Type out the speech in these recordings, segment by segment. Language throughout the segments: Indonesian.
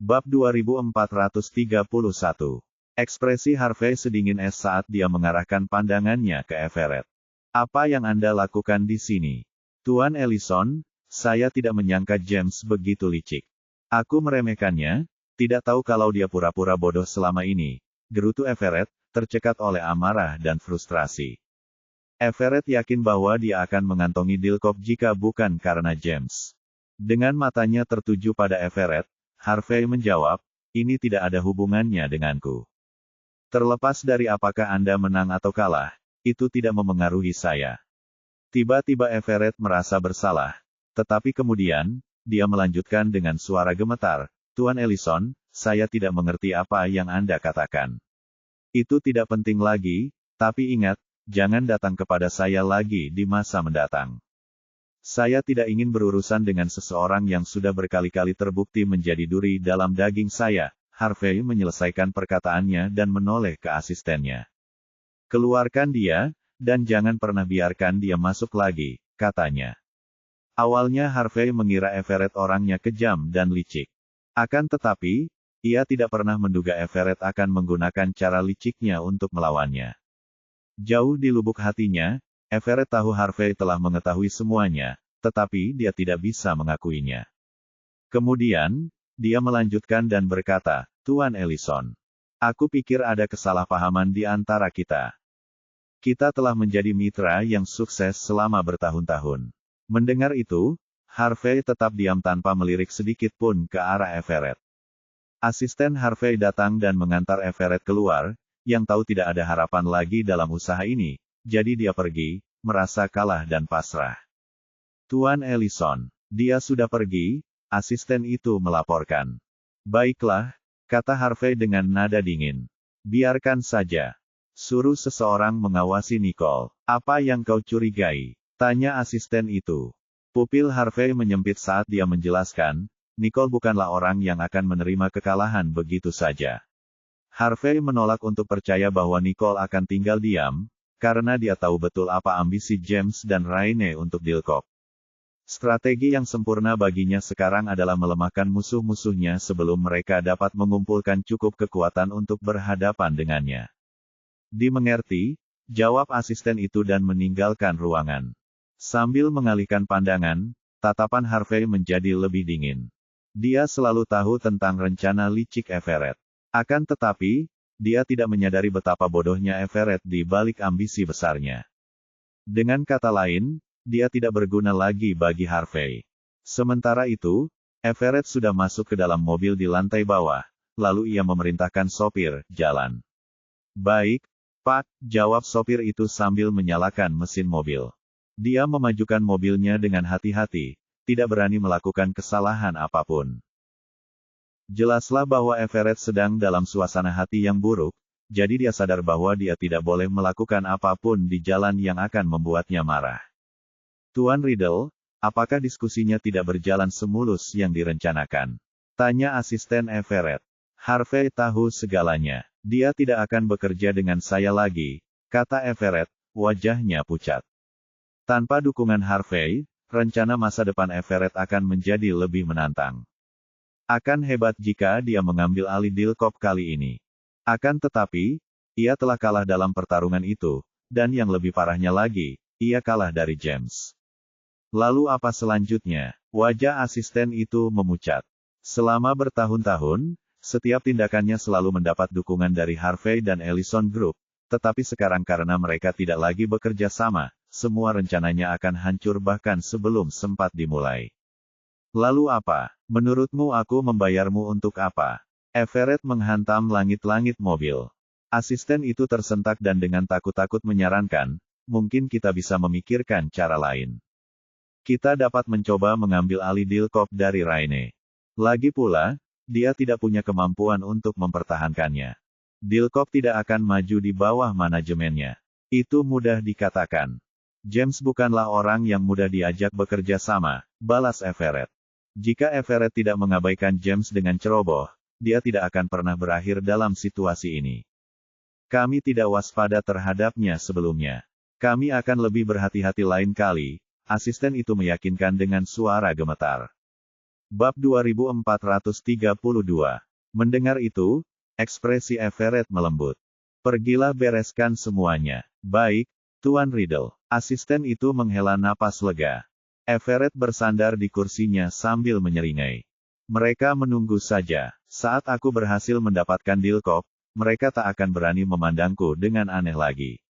Bab 2431. Ekspresi Harvey sedingin es saat dia mengarahkan pandangannya ke Everett. Apa yang Anda lakukan di sini? Tuan Ellison, saya tidak menyangka James begitu licik. Aku meremehkannya, tidak tahu kalau dia pura-pura bodoh selama ini. Gerutu Everett, tercekat oleh amarah dan frustrasi. Everett yakin bahwa dia akan mengantongi Dilkop jika bukan karena James. Dengan matanya tertuju pada Everett, Harvey menjawab, ini tidak ada hubungannya denganku. Terlepas dari apakah Anda menang atau kalah, itu tidak memengaruhi saya. Tiba-tiba Everett merasa bersalah, tetapi kemudian, dia melanjutkan dengan suara gemetar, Tuan Ellison, saya tidak mengerti apa yang Anda katakan. Itu tidak penting lagi, tapi ingat, jangan datang kepada saya lagi di masa mendatang. Saya tidak ingin berurusan dengan seseorang yang sudah berkali-kali terbukti menjadi duri dalam daging saya. Harvey menyelesaikan perkataannya dan menoleh ke asistennya. Keluarkan dia, dan jangan pernah biarkan dia masuk lagi, katanya. Awalnya Harvey mengira Everett orangnya kejam dan licik. Akan tetapi, ia tidak pernah menduga Everett akan menggunakan cara liciknya untuk melawannya. Jauh di lubuk hatinya, Everett tahu Harvey telah mengetahui semuanya, tetapi dia tidak bisa mengakuinya. Kemudian, dia melanjutkan dan berkata, Tuan Ellison, aku pikir ada kesalahpahaman di antara kita. Kita telah menjadi mitra yang sukses selama bertahun-tahun. Mendengar itu, Harvey tetap diam tanpa melirik sedikit pun ke arah Everett. Asisten Harvey datang dan mengantar Everett keluar, yang tahu tidak ada harapan lagi dalam usaha ini. Jadi dia pergi, merasa kalah dan pasrah. Tuan Ellison, dia sudah pergi, asisten itu melaporkan. Baiklah, kata Harvey dengan nada dingin. Biarkan saja. Suruh seseorang mengawasi Nicole. Apa yang kau curigai? Tanya asisten itu. Pupil Harvey menyempit saat dia menjelaskan, Nicole bukanlah orang yang akan menerima kekalahan begitu saja. Harvey menolak untuk percaya bahwa Nicole akan tinggal diam, karena dia tahu betul apa ambisi James dan Raine untuk Dilkop. Strategi yang sempurna baginya sekarang adalah melemahkan musuh-musuhnya sebelum mereka dapat mengumpulkan cukup kekuatan untuk berhadapan dengannya. Dimengerti, jawab asisten itu dan meninggalkan ruangan. Sambil mengalihkan pandangan, tatapan Harvey menjadi lebih dingin. Dia selalu tahu tentang rencana licik Everett. Akan tetapi, dia tidak menyadari betapa bodohnya Everett di balik ambisi besarnya. Dengan kata lain, dia tidak berguna lagi bagi Harvey. Sementara itu, Everett sudah masuk ke dalam mobil di lantai bawah, lalu ia memerintahkan sopir, jalan. Baik, Pak, jawab sopir itu sambil menyalakan mesin mobil. Dia memajukan mobilnya dengan hati-hati, tidak berani melakukan kesalahan apapun. Jelaslah bahwa Everett sedang dalam suasana hati yang buruk, jadi dia sadar bahwa dia tidak boleh melakukan apapun di jalan yang akan membuatnya marah. Tuan Riddle, apakah diskusinya tidak berjalan semulus yang direncanakan? Tanya asisten Everett. Harvey tahu segalanya. Dia tidak akan bekerja dengan saya lagi, kata Everett, wajahnya pucat. Tanpa dukungan Harvey, rencana masa depan Everett akan menjadi lebih menantang. Akan hebat jika dia mengambil alih Dilkop kali ini. Akan tetapi, ia telah kalah dalam pertarungan itu, dan yang lebih parahnya lagi, ia kalah dari James. Lalu apa selanjutnya? Wajah asisten itu memucat. Selama bertahun-tahun, setiap tindakannya selalu mendapat dukungan dari Harvey dan Ellison Group, tetapi sekarang karena mereka tidak lagi bekerja sama, semua rencananya akan hancur bahkan sebelum sempat dimulai. Lalu apa? Menurutmu aku membayarmu untuk apa? Everett menghantam langit-langit mobil. Asisten itu tersentak dan dengan takut-takut menyarankan, mungkin kita bisa memikirkan cara lain. Kita dapat mencoba mengambil alih Dilkop dari Raine. Lagi pula, dia tidak punya kemampuan untuk mempertahankannya. Dilkop tidak akan maju di bawah manajemennya. Itu mudah dikatakan. James bukanlah orang yang mudah diajak bekerja sama, balas Everett. Jika Everett tidak mengabaikan James dengan ceroboh, dia tidak akan pernah berakhir dalam situasi ini. Kami tidak waspada terhadapnya sebelumnya. Kami akan lebih berhati-hati lain kali, asisten itu meyakinkan dengan suara gemetar. Bab 2432. Mendengar itu, ekspresi Everett melembut. Pergilah bereskan semuanya. Baik, Tuan Riddle. Asisten itu menghela napas lega. Everett bersandar di kursinya sambil menyeringai. Mereka menunggu saja. Saat aku berhasil mendapatkan Dilkop, mereka tak akan berani memandangku dengan aneh lagi.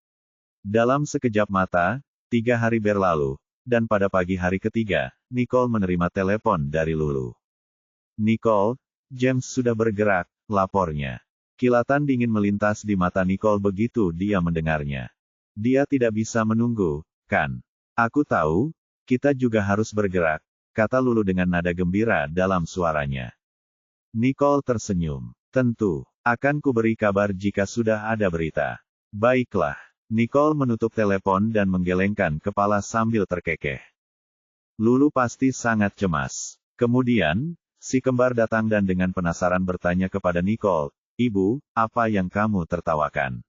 Dalam sekejap mata, 3 hari berlalu, dan pada pagi hari ketiga, Nicole menerima telepon dari Lulu. Nicole, James sudah bergerak, lapornya. Kilatan dingin melintas di mata Nicole begitu dia mendengarnya. Dia tidak bisa menunggu, kan? Aku tahu, kita juga harus bergerak, kata Lulu dengan nada gembira dalam suaranya. Nicole tersenyum. Tentu, akan kuberi kabar jika sudah ada berita. Baiklah. Nicole menutup telepon dan menggelengkan kepala sambil terkekeh. Lulu pasti sangat cemas. Kemudian, si kembar datang dan dengan penasaran bertanya kepada Nicole, "Ibu, apa yang kamu tertawakan?"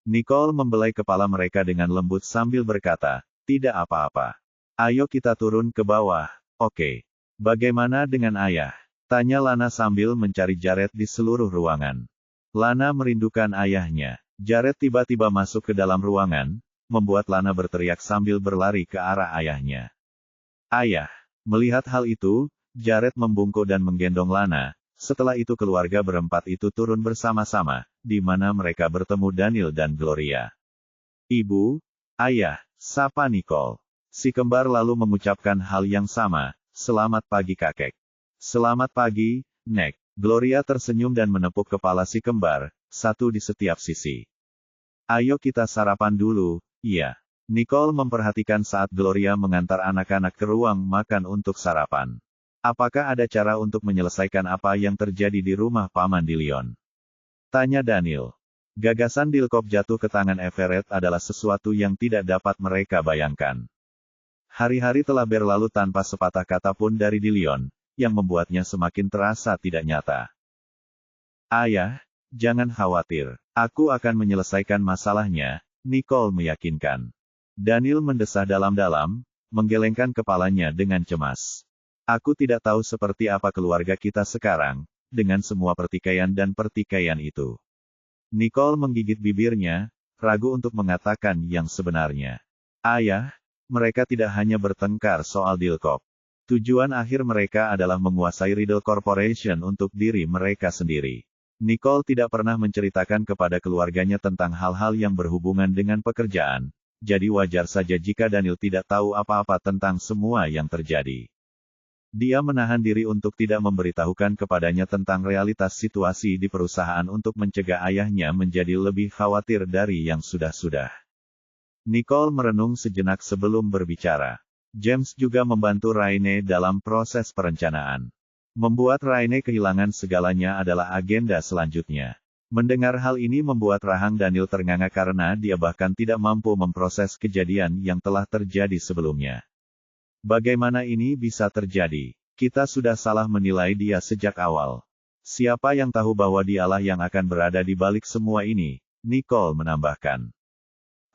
Nicole membelai kepala mereka dengan lembut sambil berkata, "Tidak apa-apa. Ayo kita turun ke bawah, oke? Bagaimana dengan ayah?" Tanya Lana sambil mencari Jared di seluruh ruangan. Lana merindukan ayahnya. Jared tiba-tiba masuk ke dalam ruangan, membuat Lana berteriak sambil berlari ke arah ayahnya. "Ayah!" Melihat hal itu, Jared membungkuk dan menggendong Lana. Setelah itu keluarga berempat itu turun bersama-sama, di mana mereka bertemu Daniel dan Gloria. "Ibu, ayah," sapa Nicole. Si kembar lalu mengucapkan hal yang sama, "Selamat pagi kakek." "Selamat pagi, Nek." Gloria tersenyum dan menepuk kepala si kembar, satu di setiap sisi. "Ayo kita sarapan dulu, iya." Nicole memperhatikan saat Gloria mengantar anak-anak ke ruang makan untuk sarapan. "Apakah ada cara untuk menyelesaikan apa yang terjadi di rumah Paman Dillion?" tanya Daniel. Gagasan Dilkop jatuh ke tangan Everett adalah sesuatu yang tidak dapat mereka bayangkan. Hari-hari telah berlalu tanpa sepatah kata pun dari Dillion, yang membuatnya semakin terasa tidak nyata. "Ayah, jangan khawatir. Aku akan menyelesaikan masalahnya," Nicole meyakinkan. Daniel mendesah dalam-dalam, menggelengkan kepalanya dengan cemas. "Aku tidak tahu seperti apa keluarga kita sekarang, dengan semua pertikaian dan pertikaian itu." Nicole menggigit bibirnya, ragu untuk mengatakan yang sebenarnya. "Ayah, mereka tidak hanya bertengkar soal Dilkop. Tujuan akhir mereka adalah menguasai Riddle Corporation untuk diri mereka sendiri." Nicole tidak pernah menceritakan kepada keluarganya tentang hal-hal yang berhubungan dengan pekerjaan, jadi wajar saja jika Daniel tidak tahu apa-apa tentang semua yang terjadi. Dia menahan diri untuk tidak memberitahukan kepadanya tentang realitas situasi di perusahaan untuk mencegah ayahnya menjadi lebih khawatir dari yang sudah-sudah. Nicole merenung sejenak sebelum berbicara. James juga membantu Raine dalam proses perencanaan. Membuat Raine kehilangan segalanya adalah agenda selanjutnya. Mendengar hal ini membuat rahang Daniel ternganga karena dia bahkan tidak mampu memproses kejadian yang telah terjadi sebelumnya. Bagaimana ini bisa terjadi? Kita sudah salah menilai dia sejak awal. Siapa yang tahu bahwa dialah yang akan berada di balik semua ini? Nicole menambahkan.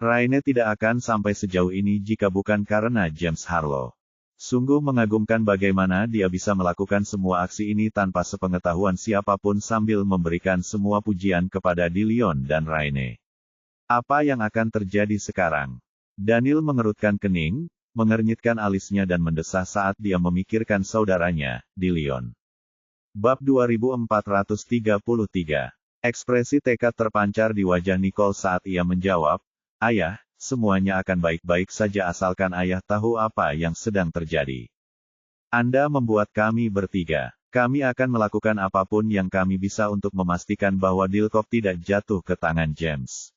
Raine tidak akan sampai sejauh ini jika bukan karena James Harlow. Sungguh mengagumkan bagaimana dia bisa melakukan semua aksi ini tanpa sepengetahuan siapapun sambil memberikan semua pujian kepada Dillion dan Raine. Apa yang akan terjadi sekarang? Daniel mengerutkan kening, mengernyitkan alisnya dan mendesah saat dia memikirkan saudaranya, Dillion. Bab 2433. Ekspresi tekad terpancar di wajah Nicole saat ia menjawab, "Ayah, semuanya akan baik-baik saja asalkan ayah tahu apa yang sedang terjadi. Anda membuat kami bertiga. Kami akan melakukan apapun yang kami bisa untuk memastikan bahwa Dilkop tidak jatuh ke tangan James."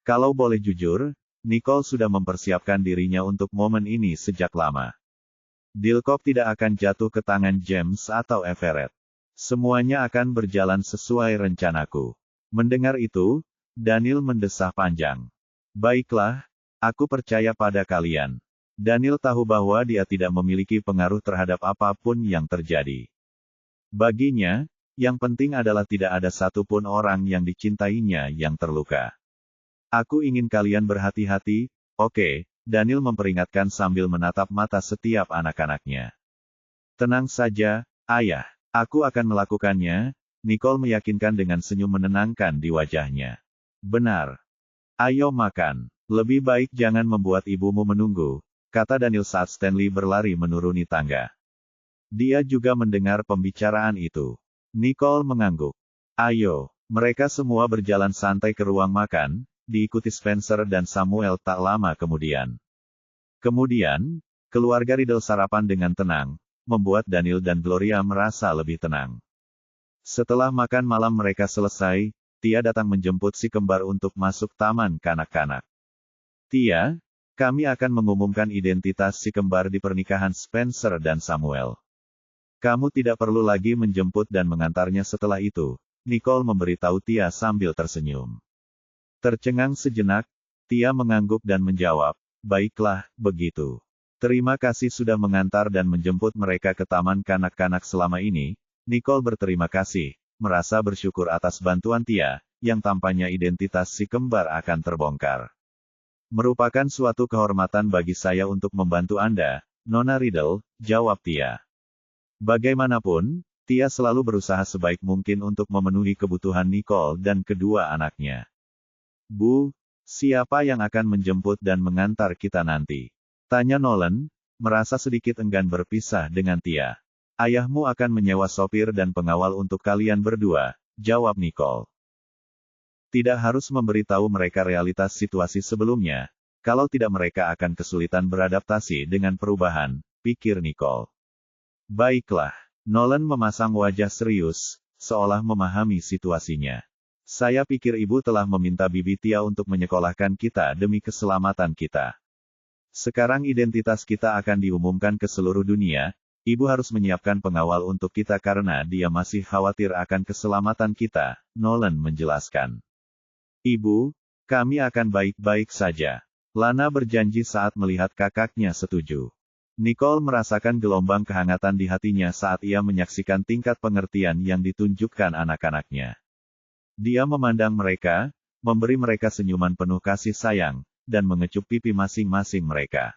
Kalau boleh jujur, Nicole sudah mempersiapkan dirinya untuk momen ini sejak lama. Dilkop tidak akan jatuh ke tangan James atau Everett. Semuanya akan berjalan sesuai rencanaku. Mendengar itu, Daniel mendesah panjang. "Baiklah, aku percaya pada kalian." Daniel tahu bahwa dia tidak memiliki pengaruh terhadap apapun yang terjadi. Baginya, yang penting adalah tidak ada satupun orang yang dicintainya yang terluka. "Aku ingin kalian berhati-hati, oke?" Daniel memperingatkan sambil menatap mata setiap anak-anaknya. Tenang saja, ayah. Aku akan melakukannya, Nicole meyakinkan dengan senyum menenangkan di wajahnya. Benar. Ayo makan. Lebih baik jangan membuat ibumu menunggu, kata Daniel saat Stanley berlari menuruni tangga. Dia juga mendengar pembicaraan itu. Nicole mengangguk. Ayo. Mereka semua berjalan santai ke ruang makan, diikuti Spencer dan Samuel tak lama kemudian. Kemudian, keluarga Riddle sarapan dengan tenang, membuat Daniel dan Gloria merasa lebih tenang. Setelah makan malam mereka selesai, Tia datang menjemput si kembar untuk masuk taman kanak-kanak. Tia, kami akan mengumumkan identitas si kembar di pernikahan Spencer dan Samuel. Kamu tidak perlu lagi menjemput dan mengantarnya setelah itu, Nicole memberitahu Tia sambil tersenyum. Tercengang sejenak, Tia mengangguk dan menjawab, baiklah, begitu. Terima kasih sudah mengantar dan menjemput mereka ke taman kanak-kanak selama ini. Nicole berterima kasih, merasa bersyukur atas bantuan Tia, yang tampaknya identitas si kembar akan terbongkar. Merupakan suatu kehormatan bagi saya untuk membantu Anda, Nona Riddle, jawab Tia. Bagaimanapun, Tia selalu berusaha sebaik mungkin untuk memenuhi kebutuhan Nicole dan kedua anaknya. Bu, siapa yang akan menjemput dan mengantar kita nanti? Tanya Nolan, merasa sedikit enggan berpisah dengan Tia. Ayahmu akan menyewa sopir dan pengawal untuk kalian berdua, jawab Nicole. Tidak harus memberitahu mereka realitas situasi sebelumnya, kalau tidak mereka akan kesulitan beradaptasi dengan perubahan, pikir Nicole. Baiklah, Nolan memasang wajah serius, seolah memahami situasinya. Saya pikir ibu telah meminta Bibi Tia untuk menyekolahkan kita demi keselamatan kita. Sekarang identitas kita akan diumumkan ke seluruh dunia. Ibu harus menyiapkan pengawal untuk kita karena dia masih khawatir akan keselamatan kita, Nolan menjelaskan. Ibu, kami akan baik-baik saja. Lana berjanji saat melihat kakaknya setuju. Nicole merasakan gelombang kehangatan di hatinya saat ia menyaksikan tingkat pengertian yang ditunjukkan anak-anaknya. Dia memandang mereka, memberi mereka senyuman penuh kasih sayang, dan mengecup pipi masing-masing mereka.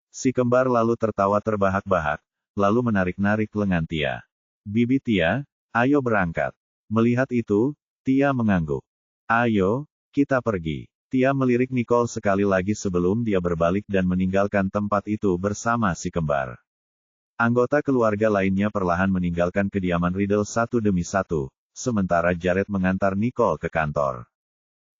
Si kembar lalu tertawa terbahak-bahak, lalu menarik-narik lengan Tia. Bibi Tia, ayo berangkat. Melihat itu, Tia mengangguk. Ayo, kita pergi. Tia melirik Nicole sekali lagi sebelum dia berbalik dan meninggalkan tempat itu bersama si kembar. Anggota keluarga lainnya perlahan meninggalkan kediaman Riddle satu demi satu, sementara Jared mengantar Nicole ke kantor.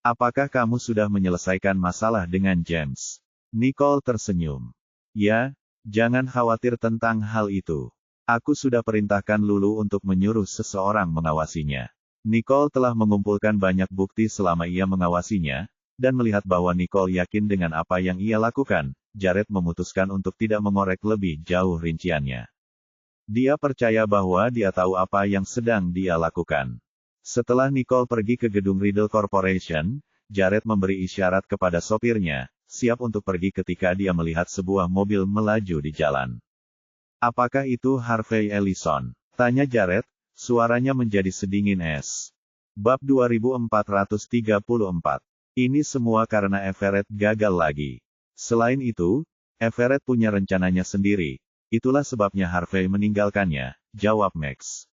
Apakah kamu sudah menyelesaikan masalah dengan James? Nicole tersenyum. Ya, jangan khawatir tentang hal itu. Aku sudah perintahkan Lulu untuk menyuruh seseorang mengawasinya. Nicole telah mengumpulkan banyak bukti selama ia mengawasinya, dan melihat bahwa Nicole yakin dengan apa yang ia lakukan, Jared memutuskan untuk tidak mengorek lebih jauh rinciannya. Dia percaya bahwa dia tahu apa yang sedang dia lakukan. Setelah Nicole pergi ke gedung Riddle Corporation, Jared memberi isyarat kepada sopirnya, siap untuk pergi ketika dia melihat sebuah mobil melaju di jalan. Apakah itu Harvey Ellison? Tanya Jared, suaranya menjadi sedingin es. Bab 2434. Ini semua karena Everett gagal lagi. Selain itu, Everett punya rencananya sendiri. Itulah sebabnya Harvey meninggalkannya, jawab Max.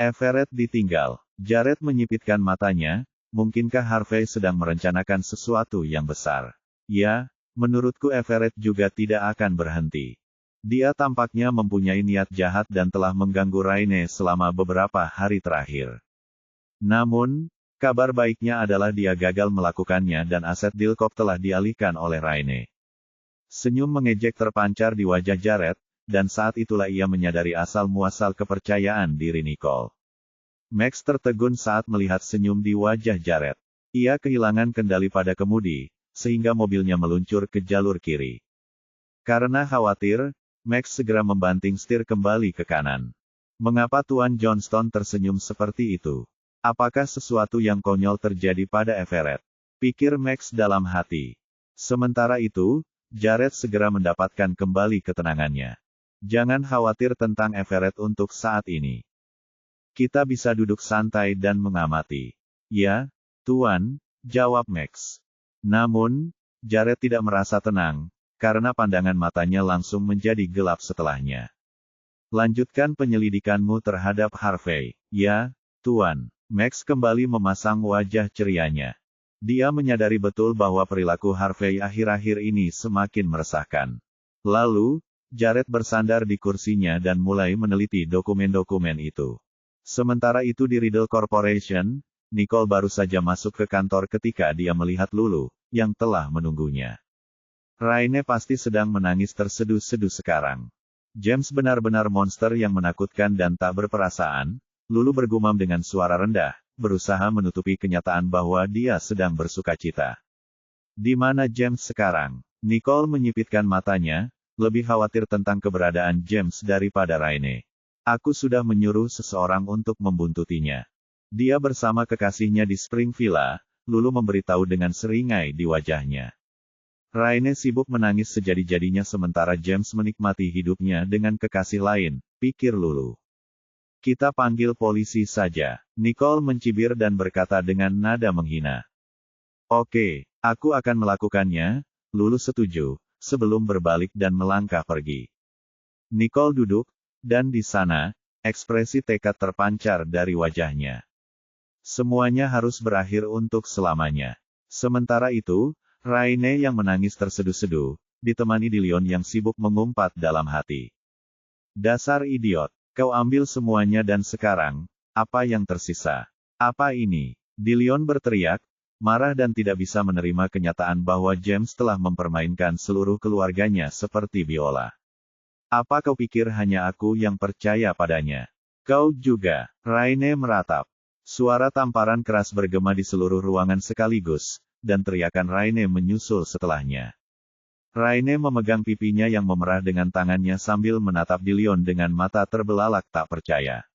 Everett ditinggal. Jared menyipitkan matanya, mungkinkah Harvey sedang merencanakan sesuatu yang besar? Ya, menurutku Everett juga tidak akan berhenti. Dia tampaknya mempunyai niat jahat dan telah mengganggu Raine selama beberapa hari terakhir. Namun, kabar baiknya adalah dia gagal melakukannya dan aset Dilkop telah dialihkan oleh Raine. Senyum mengejek terpancar di wajah Jared, dan saat itulah ia menyadari asal-muasal kepercayaan diri Nicole. Max tertegun saat melihat senyum di wajah Jared. Ia kehilangan kendali pada kemudi, sehingga mobilnya meluncur ke jalur kiri. Karena khawatir, Max segera membanting setir kembali ke kanan. Mengapa Tuan Johnston tersenyum seperti itu? Apakah sesuatu yang konyol terjadi pada Everett? Pikir Max dalam hati. Sementara itu, Jared segera mendapatkan kembali ketenangannya. Jangan khawatir tentang Everett untuk saat ini. Kita bisa duduk santai dan mengamati. Ya, Tuan, jawab Max. Namun, Jared tidak merasa tenang, karena pandangan matanya langsung menjadi gelap setelahnya. Lanjutkan penyelidikanmu terhadap Harvey. Ya, Tuan. Max kembali memasang wajah cerianya. Dia menyadari betul bahwa perilaku Harvey akhir-akhir ini semakin meresahkan. Lalu, Jared bersandar di kursinya dan mulai meneliti dokumen-dokumen itu. Sementara itu di Riddle Corporation, Nicole baru saja masuk ke kantor ketika dia melihat Lulu, yang telah menunggunya. Raine pasti sedang menangis terseduh-seduh sekarang. James benar-benar monster yang menakutkan dan tak berperasaan, Lulu bergumam dengan suara rendah, berusaha menutupi kenyataan bahwa dia sedang bersukacita. Di mana James sekarang? Nicole menyipitkan matanya, lebih khawatir tentang keberadaan James daripada Raine. Aku sudah menyuruh seseorang untuk membuntutinya. Dia bersama kekasihnya di Spring Villa, Lulu memberitahu dengan seringai di wajahnya. Raine sibuk menangis sejadi-jadinya sementara James menikmati hidupnya dengan kekasih lain, pikir Lulu. Kita panggil polisi saja. Nicole mencibir dan berkata dengan nada menghina. Oke, aku akan melakukannya, Lulu setuju, sebelum berbalik dan melangkah pergi. Nicole duduk, dan di sana, ekspresi tekad terpancar dari wajahnya. Semuanya harus berakhir untuk selamanya. Sementara itu, Raine yang menangis terseduh-seduh, ditemani Dillion yang sibuk mengumpat dalam hati. Dasar idiot, kau ambil semuanya dan sekarang, apa yang tersisa? Apa ini? Dillion berteriak, marah dan tidak bisa menerima kenyataan bahwa James telah mempermainkan seluruh keluarganya seperti biola. Apa kau pikir hanya aku yang percaya padanya? Kau juga, Raine meratap. Suara tamparan keras bergema di seluruh ruangan sekaligus, dan teriakan Raine menyusul setelahnya. Raine memegang pipinya yang memerah dengan tangannya sambil menatap Dillion dengan mata terbelalak tak percaya.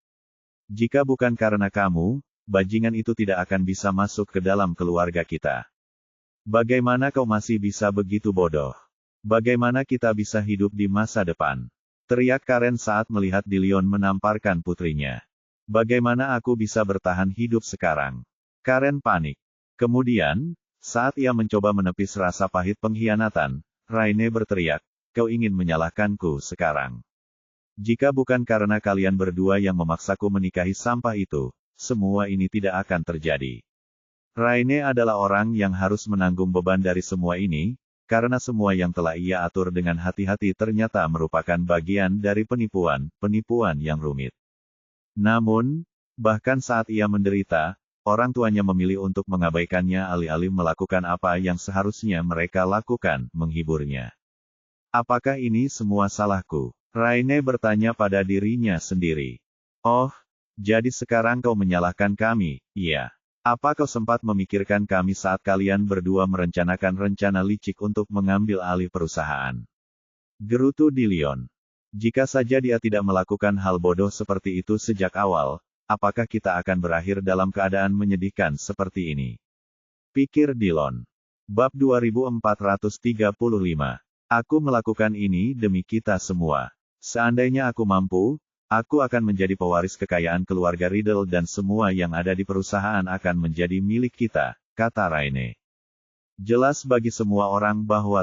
Jika bukan karena kamu, bajingan itu tidak akan bisa masuk ke dalam keluarga kita. Bagaimana kau masih bisa begitu bodoh? Bagaimana kita bisa hidup di masa depan? Teriak Karen saat melihat Dillion menamparkan putrinya. Bagaimana aku bisa bertahan hidup sekarang? Karen panik. Kemudian, saat ia mencoba menepis rasa pahit pengkhianatan, Raine berteriak, kau ingin menyalahkanku sekarang. Jika bukan karena kalian berdua yang memaksaku menikahi sampah itu, semua ini tidak akan terjadi. Raine adalah orang yang harus menanggung beban dari semua ini, karena semua yang telah ia atur dengan hati-hati ternyata merupakan bagian dari penipuan yang rumit. Namun, bahkan saat ia menderita, orang tuanya memilih untuk mengabaikannya alih-alih melakukan apa yang seharusnya mereka lakukan, menghiburnya. Apakah ini semua salahku? Raine bertanya pada dirinya sendiri. Oh, jadi sekarang kau menyalahkan kami, iya. Apa kau sempat memikirkan kami saat kalian berdua merencanakan rencana licik untuk mengambil alih perusahaan? Gerutu Dillion. Jika saja dia tidak melakukan hal bodoh seperti itu sejak awal, apakah kita akan berakhir dalam keadaan menyedihkan seperti ini? Pikir Dillion. Bab 2435. Aku melakukan ini demi kita semua. Seandainya aku mampu, aku akan menjadi pewaris kekayaan keluarga Riddle dan semua yang ada di perusahaan akan menjadi milik kita, kata Raine. Jelas bagi semua orang bahwa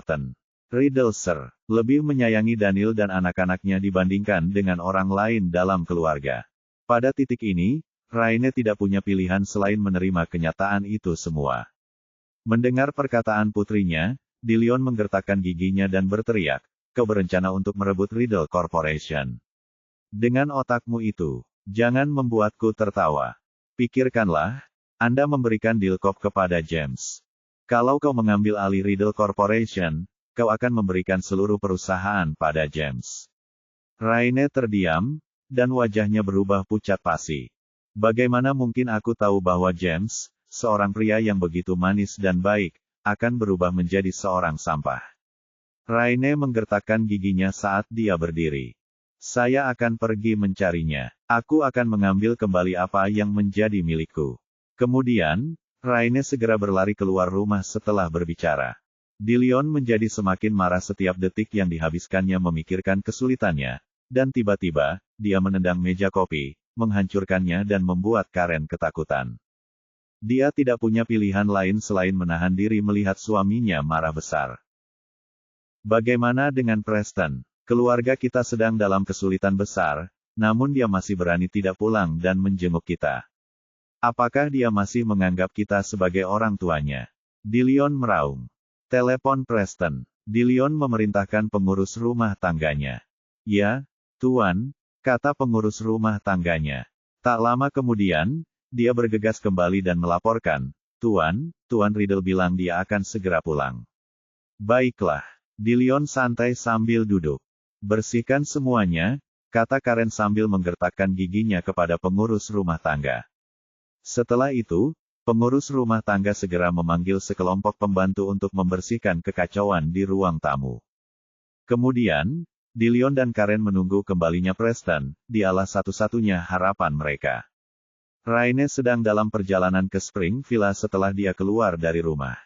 Riddle Sir lebih menyayangi Daniel dan anak-anaknya dibandingkan dengan orang lain dalam keluarga. Pada titik ini, Raine tidak punya pilihan selain menerima kenyataan itu semua. Mendengar perkataan putrinya, Dillion menggertakkan giginya dan berteriak, kau berencana untuk merebut Riddle Corporation. Dengan otakmu itu, jangan membuatku tertawa. Pikirkanlah, Anda memberikan deal kop kepada James. Kalau kau mengambil alih Riddle Corporation, kau akan memberikan seluruh perusahaan pada James. Raine terdiam, dan wajahnya berubah pucat pasi. Bagaimana mungkin aku tahu bahwa James, seorang pria yang begitu manis dan baik, akan berubah menjadi seorang sampah? Raine menggertakkan giginya saat dia berdiri. Saya akan pergi mencarinya. Aku akan mengambil kembali apa yang menjadi milikku. Kemudian, Raine segera berlari keluar rumah setelah berbicara. Dillion menjadi semakin marah setiap detik yang dihabiskannya memikirkan kesulitannya, dan tiba-tiba, dia menendang meja kopi, menghancurkannya dan membuat Karen ketakutan. Dia tidak punya pilihan lain selain menahan diri melihat suaminya marah besar. Bagaimana dengan Preston? Keluarga kita sedang dalam kesulitan besar, namun dia masih berani tidak pulang dan menjenguk kita. Apakah dia masih menganggap kita sebagai orang tuanya? Dillion meraung. Telepon Preston. Dillion memerintahkan pengurus rumah tangganya. Ya, Tuan, kata pengurus rumah tangganya. Tak lama kemudian, dia bergegas kembali dan melaporkan, Tuan Riddle bilang dia akan segera pulang. Baiklah. Dillion santai sambil duduk. Bersihkan semuanya, kata Karen sambil menggertakkan giginya kepada pengurus rumah tangga. Setelah itu, pengurus rumah tangga segera memanggil sekelompok pembantu untuk membersihkan kekacauan di ruang tamu. Kemudian, Dillion dan Karen menunggu kembalinya Preston, dialah satu-satunya harapan mereka. Raine sedang dalam perjalanan ke Spring Villa setelah dia keluar dari rumah.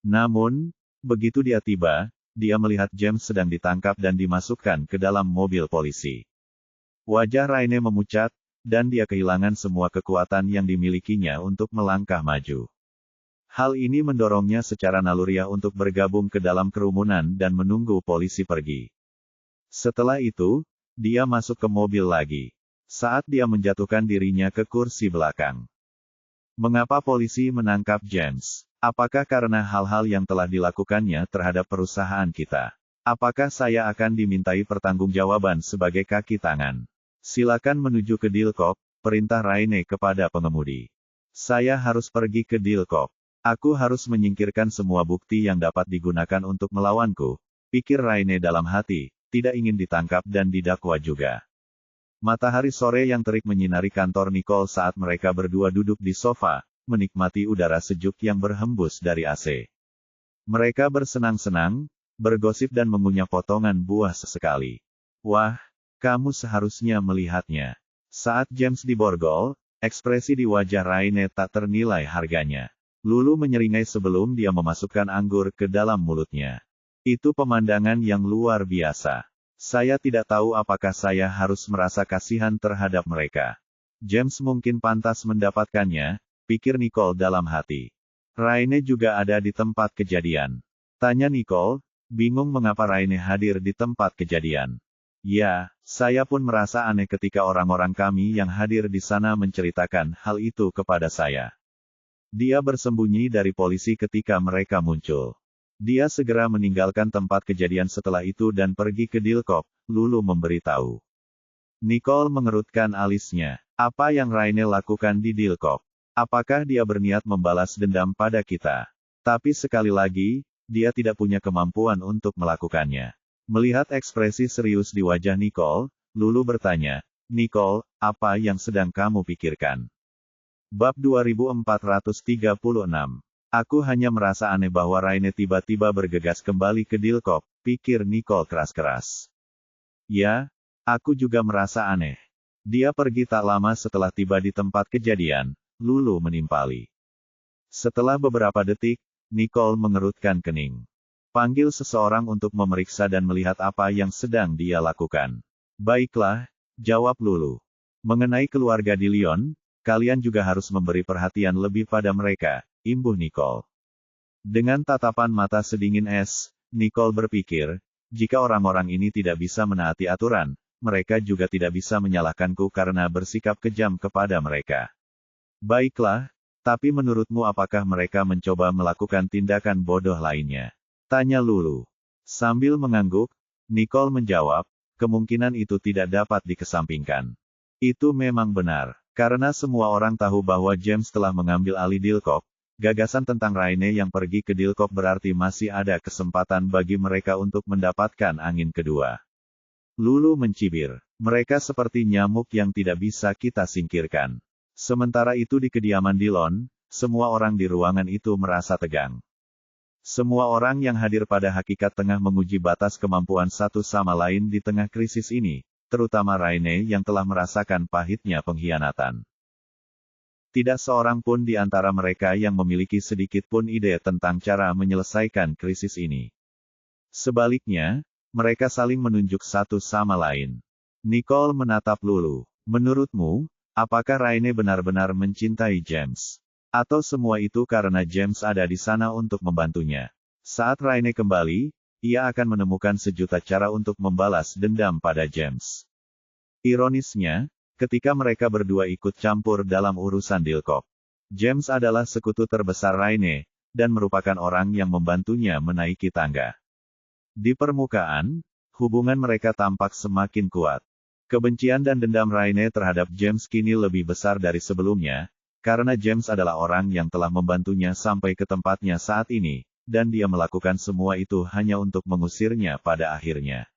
Namun, begitu dia tiba, dia melihat James sedang ditangkap dan dimasukkan ke dalam mobil polisi. Wajah Raine memucat, dan dia kehilangan semua kekuatan yang dimilikinya untuk melangkah maju. Hal ini mendorongnya secara naluriah untuk bergabung ke dalam kerumunan dan menunggu polisi pergi. Setelah itu, dia masuk ke mobil lagi. Saat dia menjatuhkan dirinya ke kursi belakang. Mengapa polisi menangkap James? Apakah karena hal-hal yang telah dilakukannya terhadap perusahaan kita? Apakah saya akan dimintai pertanggungjawaban sebagai kaki tangan? Silakan menuju ke Dilkop, perintah Raine kepada pengemudi. Saya harus pergi ke Dilkop. Aku harus menyingkirkan semua bukti yang dapat digunakan untuk melawanku, pikir Raine dalam hati, tidak ingin ditangkap dan didakwa juga. Matahari sore yang terik menyinari kantor Nicole saat mereka berdua duduk di sofa, menikmati udara sejuk yang berhembus dari AC. Mereka bersenang-senang, bergosip dan mengunyah potongan buah sesekali. Wah, kamu seharusnya melihatnya. Saat James diborgol, ekspresi di wajah Raine tak ternilai harganya. Lulu menyeringai sebelum dia memasukkan anggur ke dalam mulutnya. Itu pemandangan yang luar biasa. Saya tidak tahu apakah saya harus merasa kasihan terhadap mereka. James mungkin pantas mendapatkannya, pikir Nicole dalam hati. Raine juga ada di tempat kejadian. Tanya Nicole, bingung mengapa Raine hadir di tempat kejadian. Ya, saya pun merasa aneh ketika orang-orang kami yang hadir di sana menceritakan hal itu kepada saya. Dia bersembunyi dari polisi ketika mereka muncul. Dia segera meninggalkan tempat kejadian setelah itu dan pergi ke Dilkop, Lulu memberitahu. Nicole mengerutkan alisnya. Apa yang Raine lakukan di Dilkop? Apakah dia berniat membalas dendam pada kita? Tapi sekali lagi, dia tidak punya kemampuan untuk melakukannya. Melihat ekspresi serius di wajah Nicole, Lulu bertanya, Nicole, apa yang sedang kamu pikirkan? Bab 2436. Aku hanya merasa aneh bahwa Raine tiba-tiba bergegas kembali ke Dilkop, pikir Nicole keras-keras. Ya, aku juga merasa aneh. Dia pergi tak lama setelah tiba di tempat kejadian, Lulu menimpali. Setelah beberapa detik, Nicole mengerutkan kening. Panggil seseorang untuk memeriksa dan melihat apa yang sedang dia lakukan. Baiklah, jawab Lulu. Mengenai keluarga Dillion, kalian juga harus memberi perhatian lebih pada mereka, imbuh Nicole. Dengan tatapan mata sedingin es, Nicole berpikir, jika orang-orang ini tidak bisa menaati aturan, mereka juga tidak bisa menyalahkanku karena bersikap kejam kepada mereka. Baiklah, tapi menurutmu apakah mereka mencoba melakukan tindakan bodoh lainnya? Tanya Lulu. Sambil mengangguk, Nicole menjawab, kemungkinan itu tidak dapat dikesampingkan. Itu memang benar, karena semua orang tahu bahwa James telah mengambil alih Dilkop. Gagasan tentang Raine yang pergi ke Dilkop berarti masih ada kesempatan bagi mereka untuk mendapatkan angin kedua. Lulu mencibir. Mereka seperti nyamuk yang tidak bisa kita singkirkan. Sementara itu di kediaman Dillon, semua orang di ruangan itu merasa tegang. Semua orang yang hadir pada hakikat tengah menguji batas kemampuan satu sama lain di tengah krisis ini, terutama Raine yang telah merasakan pahitnya pengkhianatan. Tidak seorang pun di antara mereka yang memiliki sedikit pun ide tentang cara menyelesaikan krisis ini. Sebaliknya, mereka saling menunjuk satu sama lain. Nicole menatap Lulu. Menurutmu, apakah Raine benar-benar mencintai James? Atau semua itu karena James ada di sana untuk membantunya? Saat Raine kembali, ia akan menemukan sejuta cara untuk membalas dendam pada James. Ironisnya, ketika mereka berdua ikut campur dalam urusan Dilkop, James adalah sekutu terbesar Raine, dan merupakan orang yang membantunya menaiki tangga. Di permukaan, hubungan mereka tampak semakin kuat. Kebencian dan dendam Raine terhadap James kini lebih besar dari sebelumnya, karena James adalah orang yang telah membantunya sampai ke tempatnya saat ini, dan dia melakukan semua itu hanya untuk mengusirnya pada akhirnya.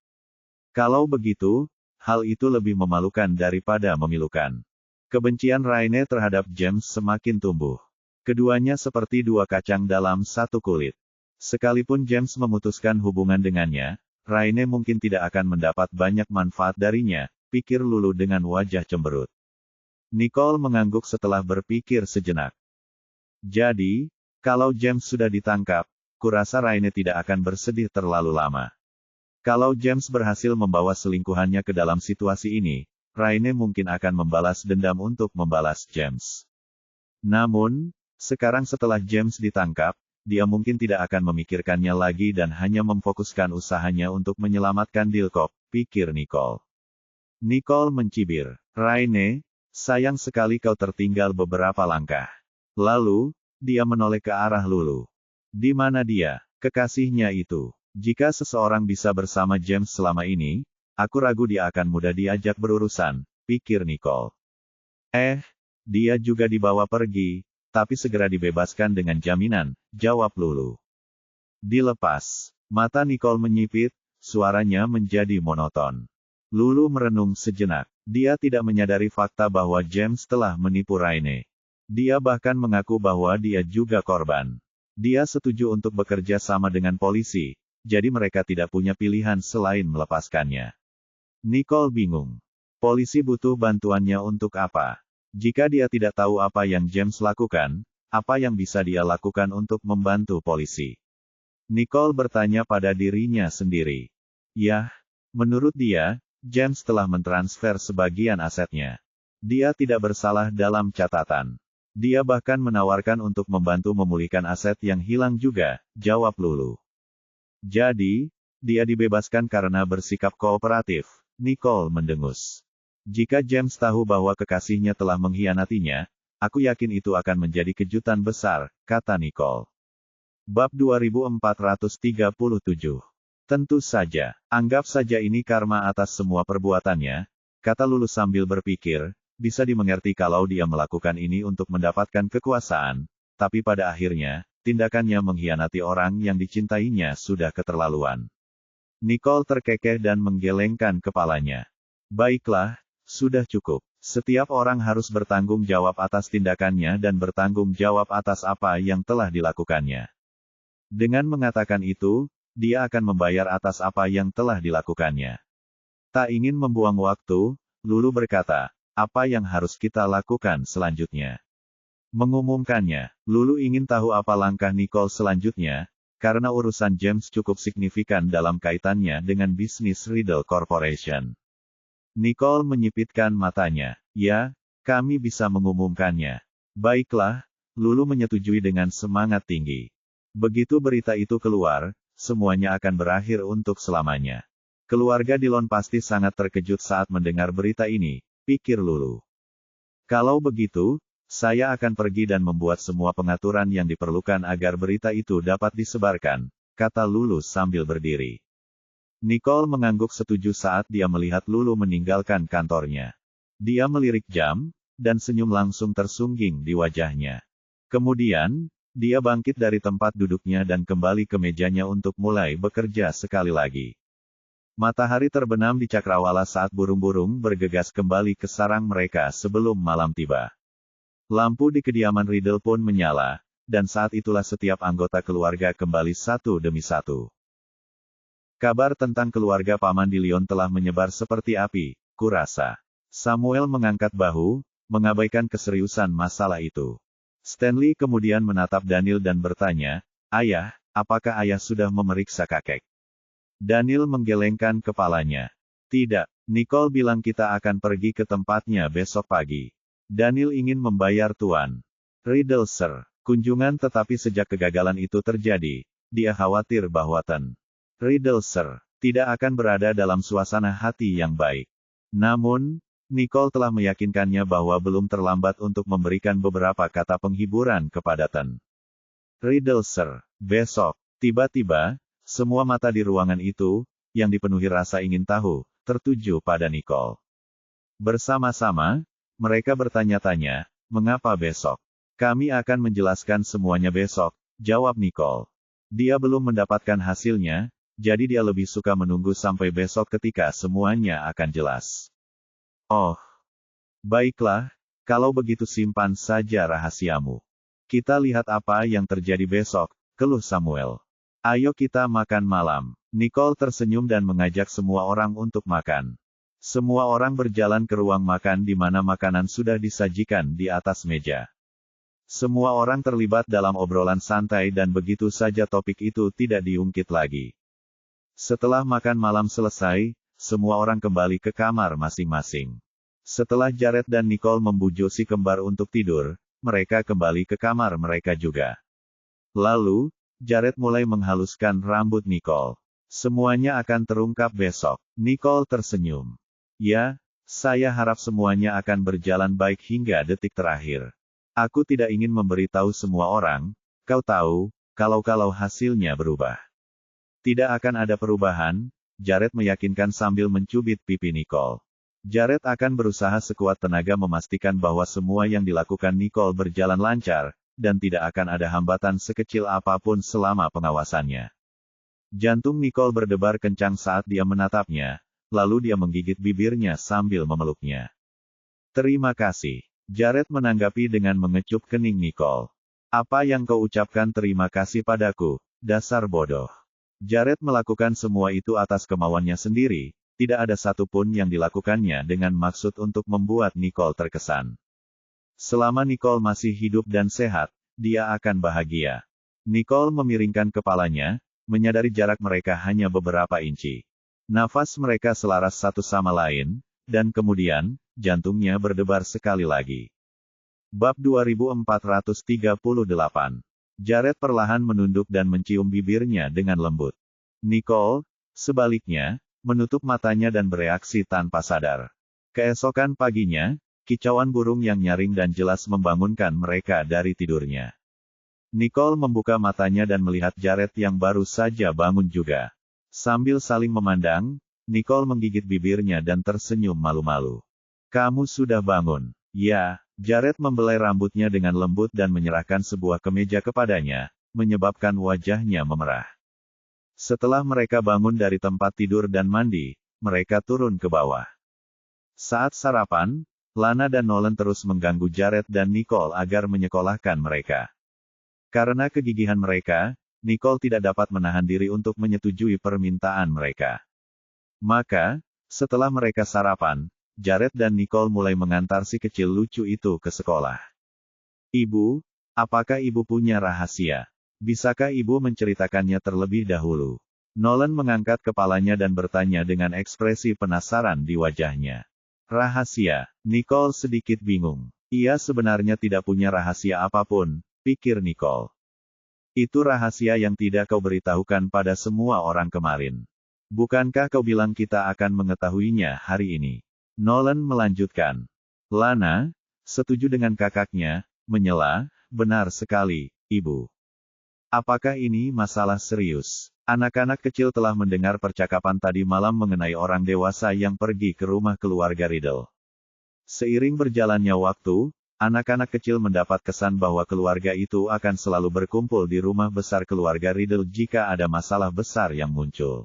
Kalau begitu, hal itu lebih memalukan daripada memilukan. Kebencian Raine terhadap James semakin tumbuh. Keduanya seperti dua kacang dalam satu kulit. Sekalipun James memutuskan hubungan dengannya, Raine mungkin tidak akan mendapat banyak manfaat darinya, pikir Lulu dengan wajah cemberut. Nicole mengangguk setelah berpikir sejenak. Jadi, kalau James sudah ditangkap, kurasa Raine tidak akan bersedih terlalu lama. Kalau James berhasil membawa selingkuhannya ke dalam situasi ini, Raine mungkin akan membalas dendam untuk membalas James. Namun, sekarang setelah James ditangkap, dia mungkin tidak akan memikirkannya lagi dan hanya memfokuskan usahanya untuk menyelamatkan Dilkop, pikir Nicole. Nicole mencibir. Raine, sayang sekali kau tertinggal beberapa langkah. Lalu, dia menoleh ke arah Lulu. Di mana dia, kekasihnya itu? Jika seseorang bisa bersama James selama ini, aku ragu dia akan mudah diajak berurusan, pikir Nicole. Dia juga dibawa pergi, tapi segera dibebaskan dengan jaminan, jawab Lulu. Dilepas. Mata Nicole menyipit, suaranya menjadi monoton. Lulu merenung sejenak. Dia tidak menyadari fakta bahwa James telah menipu Raine. Dia bahkan mengaku bahwa dia juga korban. Dia setuju untuk bekerja sama dengan polisi, jadi mereka tidak punya pilihan selain melepaskannya. Nicole bingung. Polisi butuh bantuannya untuk apa? Jika dia tidak tahu apa yang James lakukan, apa yang bisa dia lakukan untuk membantu polisi? Nicole bertanya pada dirinya sendiri. Yah, menurut dia, James telah mentransfer sebagian asetnya. Dia tidak bersalah dalam catatan. Dia bahkan menawarkan untuk membantu memulihkan aset yang hilang juga, jawab Lulu. Jadi, dia dibebaskan karena bersikap kooperatif, Nicole mendengus. Jika James tahu bahwa kekasihnya telah mengkhianatinya, aku yakin itu akan menjadi kejutan besar, kata Nicole. Bab 2437. Tentu saja, anggap saja ini karma atas semua perbuatannya, kata Lulu sambil berpikir, bisa dimengerti kalau dia melakukan ini untuk mendapatkan kekuasaan, tapi pada akhirnya, tindakannya mengkhianati orang yang dicintainya sudah keterlaluan. Nicole terkekeh dan menggelengkan kepalanya. Baiklah, sudah cukup. Setiap orang harus bertanggung jawab atas tindakannya dan bertanggung jawab atas apa yang telah dilakukannya. Dengan mengatakan itu, dia akan membayar atas apa yang telah dilakukannya. Tak ingin membuang waktu, Lulu berkata, apa yang harus kita lakukan selanjutnya? Mengumumkannya, Lulu ingin tahu apa langkah Nicole selanjutnya, karena urusan James cukup signifikan dalam kaitannya dengan bisnis Riddle Corporation. Nicole menyipitkan matanya. Ya, kami bisa mengumumkannya. Baiklah, Lulu menyetujui dengan semangat tinggi. Begitu berita itu keluar, semuanya akan berakhir untuk selamanya. Keluarga Dillon pasti sangat terkejut saat mendengar berita ini, pikir Lulu. Kalau begitu, saya akan pergi dan membuat semua pengaturan yang diperlukan agar berita itu dapat disebarkan, kata Lulu sambil berdiri. Nicole mengangguk setuju saat dia melihat Lulu meninggalkan kantornya. Dia melirik jam, dan senyum langsung tersungging di wajahnya. Kemudian, dia bangkit dari tempat duduknya dan kembali ke mejanya untuk mulai bekerja sekali lagi. Matahari terbenam di cakrawala saat burung-burung bergegas kembali ke sarang mereka sebelum malam tiba. Lampu di kediaman Riddle pun menyala, dan saat itulah setiap anggota keluarga kembali satu demi satu. Kabar tentang keluarga Paman Dillion telah menyebar seperti api, kurasa. Samuel mengangkat bahu, mengabaikan keseriusan masalah itu. Stanley kemudian menatap Daniel dan bertanya, Ayah, apakah ayah sudah memeriksa kakek? Daniel menggelengkan kepalanya. Tidak, Nicole bilang kita akan pergi ke tempatnya besok pagi. Daniel ingin membayar Tuan Riddle Sir kunjungan tetapi sejak kegagalan itu terjadi, dia khawatir bahwa Riddle Sir, tidak akan berada dalam suasana hati yang baik. Namun, Nicole telah meyakinkannya bahwa belum terlambat untuk memberikan beberapa kata penghiburan kepada Ten. Riddle Sir, besok, tiba-tiba, semua mata di ruangan itu, yang dipenuhi rasa ingin tahu, tertuju pada Nicole. Bersama-sama, mereka bertanya-tanya, mengapa besok? Kami akan menjelaskan semuanya besok, jawab Nicole. Dia belum mendapatkan hasilnya, jadi dia lebih suka menunggu sampai besok ketika semuanya akan jelas. Oh, baiklah, kalau begitu simpan saja rahasiamu. Kita lihat apa yang terjadi besok, keluh Samuel. Ayo kita makan malam. Nicole tersenyum dan mengajak semua orang untuk makan. Semua orang berjalan ke ruang makan di mana makanan sudah disajikan di atas meja. Semua orang terlibat dalam obrolan santai dan begitu saja topik itu tidak diungkit lagi. Setelah makan malam selesai, semua orang kembali ke kamar masing-masing. Setelah Jared dan Nicole membujuk si kembar untuk tidur, mereka kembali ke kamar mereka juga. Lalu, Jared mulai menghaluskan rambut Nicole. Semuanya akan terungkap besok. Nicole tersenyum. Ya, saya harap semuanya akan berjalan baik hingga detik terakhir. Aku tidak ingin memberitahu semua orang, kau tahu, kalau hasilnya berubah. Tidak akan ada perubahan, Jared meyakinkan sambil mencubit pipi Nicole. Jared akan berusaha sekuat tenaga memastikan bahwa semua yang dilakukan Nicole berjalan lancar, dan tidak akan ada hambatan sekecil apapun selama pengawasannya. Jantung Nicole berdebar kencang saat dia menatapnya, lalu dia menggigit bibirnya sambil memeluknya. Terima kasih. Jared menanggapi dengan mengecup kening Nicole. Apa yang kau ucapkan terima kasih padaku, dasar bodoh. Jared melakukan semua itu atas kemauannya sendiri. Tidak ada satupun yang dilakukannya dengan maksud untuk membuat Nicole terkesan. Selama Nicole masih hidup dan sehat, dia akan bahagia. Nicole memiringkan kepalanya, menyadari jarak mereka hanya beberapa inci. Nafas mereka selaras satu sama lain, dan kemudian, jantungnya berdebar sekali lagi. Bab 2438. Jared perlahan menunduk dan mencium bibirnya dengan lembut. Nicole, sebaliknya, menutup matanya dan bereaksi tanpa sadar. Keesokan paginya, kicauan burung yang nyaring dan jelas membangunkan mereka dari tidurnya. Nicole membuka matanya dan melihat Jared yang baru saja bangun juga. Sambil saling memandang, Nicole menggigit bibirnya dan tersenyum malu-malu. Kamu sudah bangun. Ya, Jared membelai rambutnya dengan lembut dan menyerahkan sebuah kemeja kepadanya, menyebabkan wajahnya memerah. Setelah mereka bangun dari tempat tidur dan mandi, mereka turun ke bawah. Saat sarapan, Lana dan Nolan terus mengganggu Jared dan Nicole agar menyekolahkan mereka. Karena kegigihan mereka, Nicole tidak dapat menahan diri untuk menyetujui permintaan mereka. Maka, setelah mereka sarapan, Jared dan Nicole mulai mengantar si kecil lucu itu ke sekolah. Ibu, apakah ibu punya rahasia? Bisakah ibu menceritakannya terlebih dahulu? Nolan mengangkat kepalanya dan bertanya dengan ekspresi penasaran di wajahnya. Rahasia? Nicole sedikit bingung. Ia sebenarnya tidak punya rahasia apapun, pikir Nicole. Itu rahasia yang tidak kau beritahukan pada semua orang kemarin. Bukankah kau bilang kita akan mengetahuinya hari ini? Nolan melanjutkan. Lana, setuju dengan kakaknya, menyela, benar sekali, ibu. Apakah ini masalah serius? Anak-anak kecil telah mendengar percakapan tadi malam mengenai orang dewasa yang pergi ke rumah keluarga Riddle. Seiring berjalannya waktu, anak-anak kecil mendapat kesan bahwa keluarga itu akan selalu berkumpul di rumah besar keluarga Riddle jika ada masalah besar yang muncul.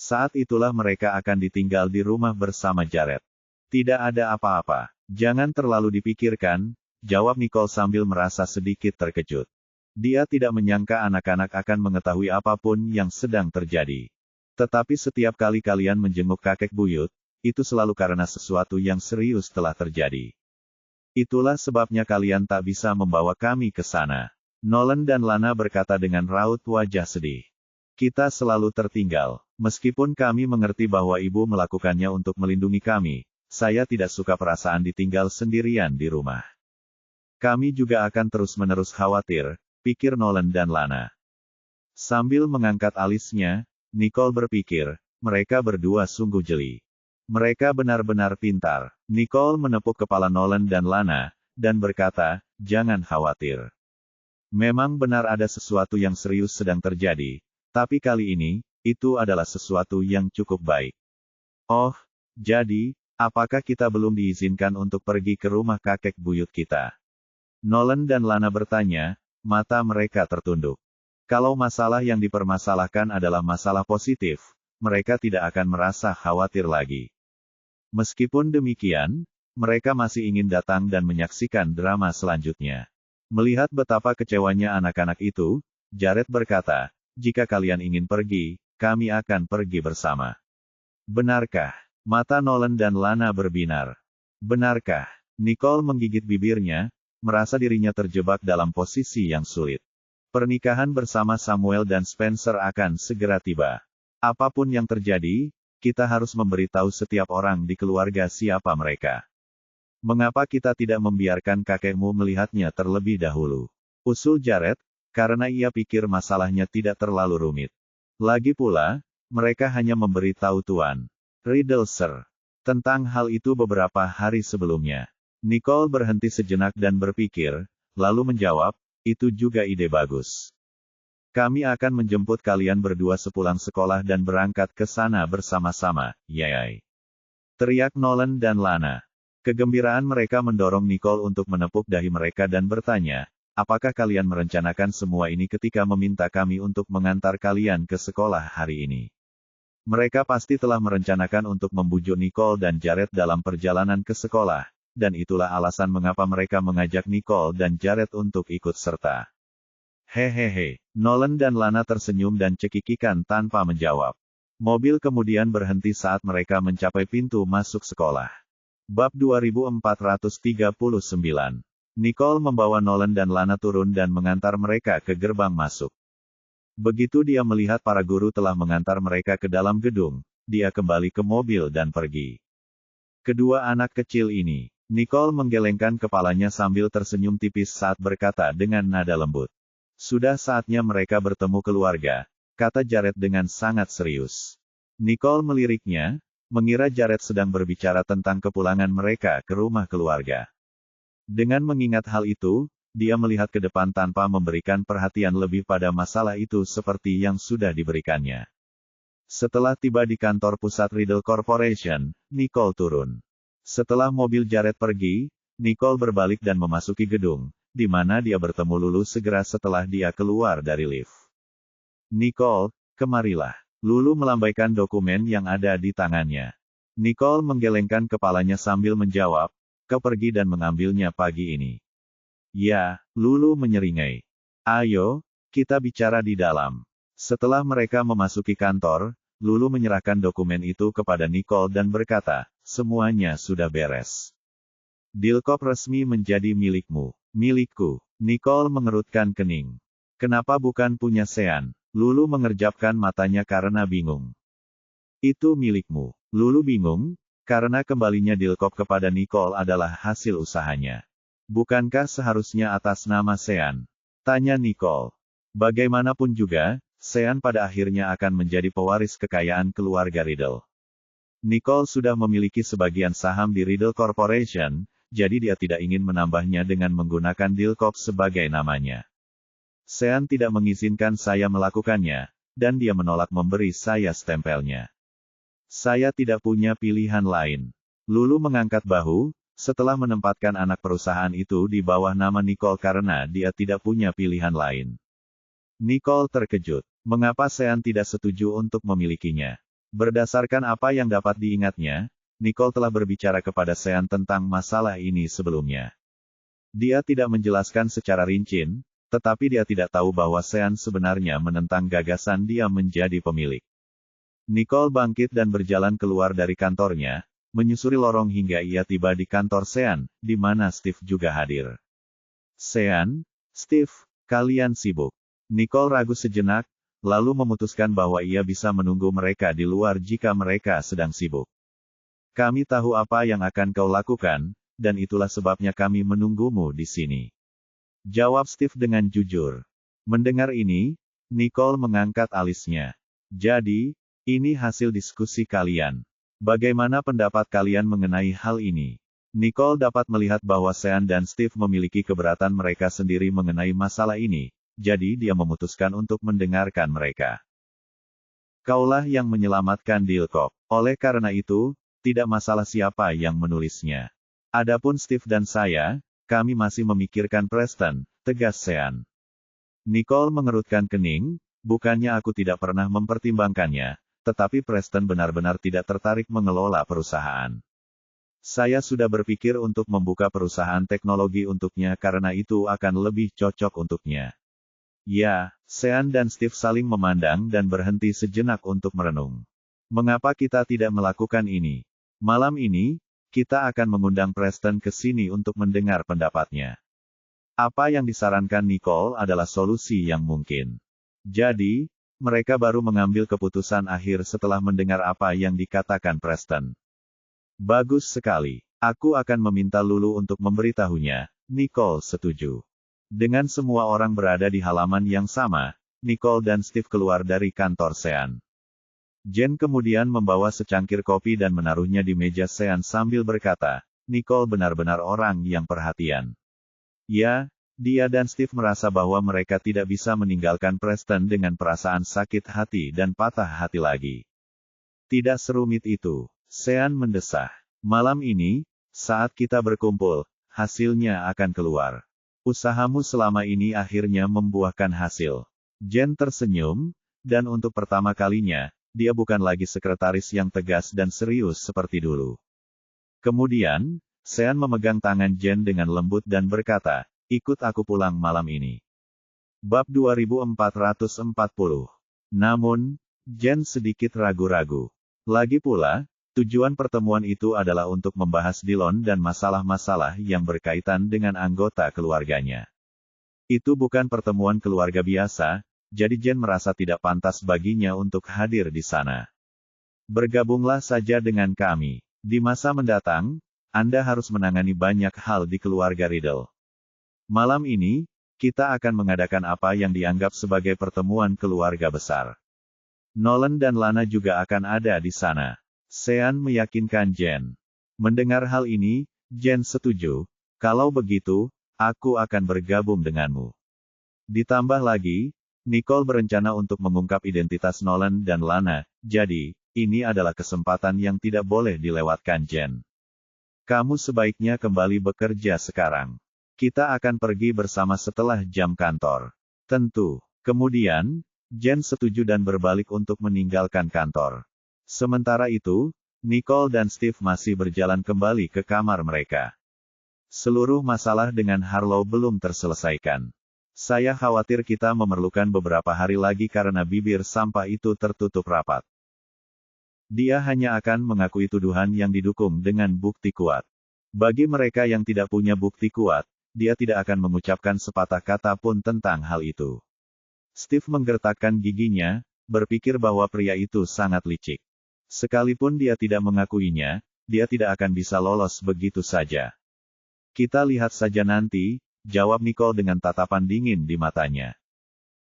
Saat itulah mereka akan ditinggal di rumah bersama Jared. Tidak ada apa-apa. Jangan terlalu dipikirkan, jawab Nicole sambil merasa sedikit terkejut. Dia tidak menyangka anak-anak akan mengetahui apapun yang sedang terjadi. Tetapi setiap kali kalian menjenguk kakek buyut, itu selalu karena sesuatu yang serius telah terjadi. Itulah sebabnya kalian tak bisa membawa kami ke sana. Nolan dan Lana berkata dengan raut wajah sedih. Kita selalu tertinggal. Meskipun kami mengerti bahwa ibu melakukannya untuk melindungi kami, saya tidak suka perasaan ditinggal sendirian di rumah. Kami juga akan terus-menerus khawatir, pikir Nolan dan Lana. Sambil mengangkat alisnya, Nicole berpikir, mereka berdua sungguh jeli. Mereka benar-benar pintar. Nicole menepuk kepala Nolan dan Lana, dan berkata, jangan khawatir. Memang benar ada sesuatu yang serius sedang terjadi, tapi kali ini, itu adalah sesuatu yang cukup baik. Oh, jadi, apakah kita belum diizinkan untuk pergi ke rumah kakek buyut kita? Nolan dan Lana bertanya, mata mereka tertunduk. Kalau masalah yang dipermasalahkan adalah masalah positif, mereka tidak akan merasa khawatir lagi. Meskipun demikian, mereka masih ingin datang dan menyaksikan drama selanjutnya. Melihat betapa kecewanya anak-anak itu, Jared berkata, jika kalian ingin pergi, kami akan pergi bersama. Benarkah? Mata Nolan dan Lana berbinar. Benarkah? Nicole menggigit bibirnya, merasa dirinya terjebak dalam posisi yang sulit. Pernikahan bersama Samuel dan Spencer akan segera tiba. Apapun yang terjadi, kita harus memberitahu setiap orang di keluarga siapa mereka. Mengapa kita tidak membiarkan kakekmu melihatnya terlebih dahulu? Usul Jared, karena ia pikir masalahnya tidak terlalu rumit. Lagi pula, mereka hanya memberitahu Tuan Riddle Sir tentang hal itu beberapa hari sebelumnya. Nicole berhenti sejenak dan berpikir, lalu menjawab, itu juga ide bagus. Kami akan menjemput kalian berdua sepulang sekolah dan berangkat ke sana bersama-sama, yay. Teriak Nolan dan Lana. Kegembiraan mereka mendorong Nicole untuk menepuk dahi mereka dan bertanya, apakah kalian merencanakan semua ini ketika meminta kami untuk mengantar kalian ke sekolah hari ini? Mereka pasti telah merencanakan untuk membujuk Nicole dan Jared dalam perjalanan ke sekolah, dan itulah alasan mengapa mereka mengajak Nicole dan Jared untuk ikut serta. Hehehe, Nolan dan Lana tersenyum dan cekikikan tanpa menjawab. Mobil kemudian berhenti saat mereka mencapai pintu masuk sekolah. Bab 2439. Nicole membawa Nolan dan Lana turun dan mengantar mereka ke gerbang masuk. Begitu dia melihat para guru telah mengantar mereka ke dalam gedung, dia kembali ke mobil dan pergi. Kedua anak kecil ini, Nicole menggelengkan kepalanya sambil tersenyum tipis saat berkata dengan nada lembut. Sudah saatnya mereka bertemu keluarga, kata Jared dengan sangat serius. Nicole meliriknya, mengira Jared sedang berbicara tentang kepulangan mereka ke rumah keluarga. Dengan mengingat hal itu, dia melihat ke depan tanpa memberikan perhatian lebih pada masalah itu seperti yang sudah diberikannya. Setelah tiba di kantor pusat Riddle Corporation, Nicole turun. Setelah mobil Jared pergi, Nicole berbalik dan memasuki gedung, di mana dia bertemu Lulu segera setelah dia keluar dari lift. Nicole, kemarilah. Lulu melambaikan dokumen yang ada di tangannya. Nicole menggelengkan kepalanya sambil menjawab, kau pergi dan mengambilnya pagi ini. Ya, Lulu menyeringai. Ayo, kita bicara di dalam. Setelah mereka memasuki kantor, Lulu menyerahkan dokumen itu kepada Nicole dan berkata, semuanya sudah beres. Dilkop resmi menjadi milikmu. Milikku. Nicole mengerutkan kening. Kenapa bukan punya Sean? Lulu mengerjapkan matanya karena bingung. Itu milikmu. Lulu bingung, karena kembalinya Dilkop kepada Nicole adalah hasil usahanya. Bukankah seharusnya atas nama Sean? Tanya Nicole. Bagaimanapun juga, Sean pada akhirnya akan menjadi pewaris kekayaan keluarga Riddle. Nicole sudah memiliki sebagian saham di Riddle Corporation, jadi dia tidak ingin menambahnya dengan menggunakan Dilkop sebagai namanya. Sean tidak mengizinkan saya melakukannya, dan dia menolak memberi saya stempelnya. Saya tidak punya pilihan lain. Lulu mengangkat bahu, setelah menempatkan anak perusahaan itu di bawah nama Nicole karena dia tidak punya pilihan lain. Nicole terkejut. Mengapa Sean tidak setuju untuk memilikinya? Berdasarkan apa yang dapat diingatnya, Nicole telah berbicara kepada Sean tentang masalah ini sebelumnya. Dia tidak menjelaskan secara rinci, tetapi dia tidak tahu bahwa Sean sebenarnya menentang gagasan dia menjadi pemilik. Nicole bangkit dan berjalan keluar dari kantornya, menyusuri lorong hingga ia tiba di kantor Sean, di mana Steve juga hadir. Sean, Steve, kalian sibuk. Nicole ragu sejenak, lalu memutuskan bahwa ia bisa menunggu mereka di luar jika mereka sedang sibuk. Kami tahu apa yang akan kau lakukan, dan itulah sebabnya kami menunggumu di sini. Jawab Steve dengan jujur. Mendengar ini, Nicole mengangkat alisnya. Jadi, ini hasil diskusi kalian. Bagaimana pendapat kalian mengenai hal ini? Nicole dapat melihat bahwa Sean dan Steve memiliki keberatan mereka sendiri mengenai masalah ini, jadi dia memutuskan untuk mendengarkan mereka. Kaulah yang menyelamatkan Dilkop. Oleh karena itu, tidak masalah siapa yang menulisnya. Adapun Steve dan saya, kami masih memikirkan Preston, tegas Sean. Nicole mengerutkan kening, bukannya aku tidak pernah mempertimbangkannya, tetapi Preston benar-benar tidak tertarik mengelola perusahaan. Saya sudah berpikir untuk membuka perusahaan teknologi untuknya karena itu akan lebih cocok untuknya. Ya, Sean dan Steve saling memandang dan berhenti sejenak untuk merenung. Mengapa kita tidak melakukan ini? Malam ini, kita akan mengundang Preston ke sini untuk mendengar pendapatnya. Apa yang disarankan Nicole adalah solusi yang mungkin. Jadi, mereka baru mengambil keputusan akhir setelah mendengar apa yang dikatakan Preston. Bagus sekali. Aku akan meminta Lulu untuk memberitahunya. Nicole setuju. Dengan semua orang berada di halaman yang sama, Nicole dan Steve keluar dari kantor Sean. Jen kemudian membawa secangkir kopi dan menaruhnya di meja Sean sambil berkata, Nicole benar-benar orang yang perhatian. Ya, dia dan Steve merasa bahwa mereka tidak bisa meninggalkan Preston dengan perasaan sakit hati dan patah hati lagi. Tidak serumit itu, Sean mendesah. Malam ini, saat kita berkumpul, hasilnya akan keluar. Usahamu selama ini akhirnya membuahkan hasil. Jen tersenyum, dan untuk pertama kalinya, dia bukan lagi sekretaris yang tegas dan serius seperti dulu. Kemudian, Sean memegang tangan Jen dengan lembut dan berkata, ikut aku pulang malam ini. Bab 2440. Namun, Jen sedikit ragu-ragu. Lagi pula, tujuan pertemuan itu adalah untuk membahas Dillon dan masalah-masalah yang berkaitan dengan anggota keluarganya. Itu bukan pertemuan keluarga biasa, jadi Jen merasa tidak pantas baginya untuk hadir di sana. Bergabunglah saja dengan kami. Di masa mendatang, Anda harus menangani banyak hal di keluarga Riddle. Malam ini, kita akan mengadakan apa yang dianggap sebagai pertemuan keluarga besar. Nolan dan Lana juga akan ada di sana. Sean meyakinkan Jen. Mendengar hal ini, Jen setuju. Kalau begitu, aku akan bergabung denganmu. Ditambah lagi, Nicole berencana untuk mengungkap identitas Nolan dan Lana, jadi, ini adalah kesempatan yang tidak boleh dilewatkan Jen. Kamu sebaiknya kembali bekerja sekarang. Kita akan pergi bersama setelah jam kantor. Tentu. Kemudian, Jen setuju dan berbalik untuk meninggalkan kantor. Sementara itu, Nicole dan Steve masih berjalan kembali ke kamar mereka. Seluruh masalah dengan Harlow belum terselesaikan. Saya khawatir kita memerlukan beberapa hari lagi karena bibir sampah itu tertutup rapat. Dia hanya akan mengakui tuduhan yang didukung dengan bukti kuat. Bagi mereka yang tidak punya bukti kuat, dia tidak akan mengucapkan sepatah kata pun tentang hal itu. Steve menggertakkan giginya, berpikir bahwa pria itu sangat licik. Sekalipun dia tidak mengakuinya, dia tidak akan bisa lolos begitu saja. Kita lihat saja nanti, jawab Nicole dengan tatapan dingin di matanya.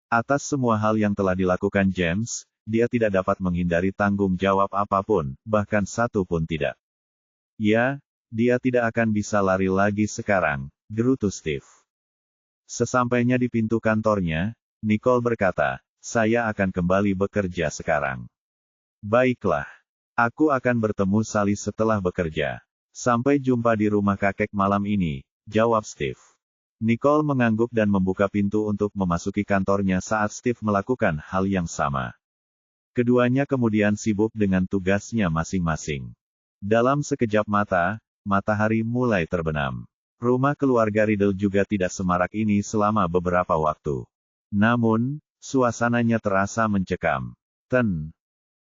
Atas semua hal yang telah dilakukan James, dia tidak dapat menghindari tanggung jawab apapun, bahkan satu pun tidak. Ya, dia tidak akan bisa lari lagi sekarang, gerutu Steve. Sesampainya di pintu kantornya, Nicole berkata, saya akan kembali bekerja sekarang. Baiklah. Aku akan bertemu Sally setelah bekerja. Sampai jumpa di rumah kakek malam ini, jawab Steve. Nicole mengangguk dan membuka pintu untuk memasuki kantornya saat Steve melakukan hal yang sama. Keduanya kemudian sibuk dengan tugasnya masing-masing. Dalam sekejap mata, matahari mulai terbenam. Rumah keluarga Riddle juga tidak semarak ini selama beberapa waktu. Namun, suasananya terasa mencekam.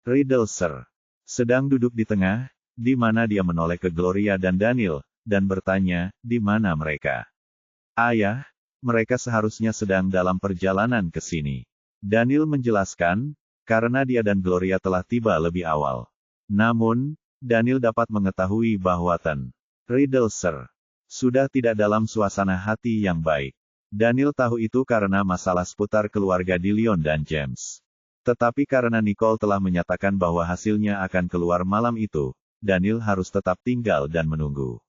Riddle Sir sedang duduk di tengah, di mana dia menoleh ke Gloria dan Daniel, dan bertanya, di mana mereka? Ayah, mereka seharusnya sedang dalam perjalanan ke sini. Daniel menjelaskan, karena dia dan Gloria telah tiba lebih awal. Namun, Daniel dapat mengetahui bahwa Riddle Sir sudah tidak dalam suasana hati yang baik. Daniel tahu itu karena masalah seputar keluarga Dillon dan James. Tetapi karena Nicole telah menyatakan bahwa hasilnya akan keluar malam itu, Daniel harus tetap tinggal dan menunggu.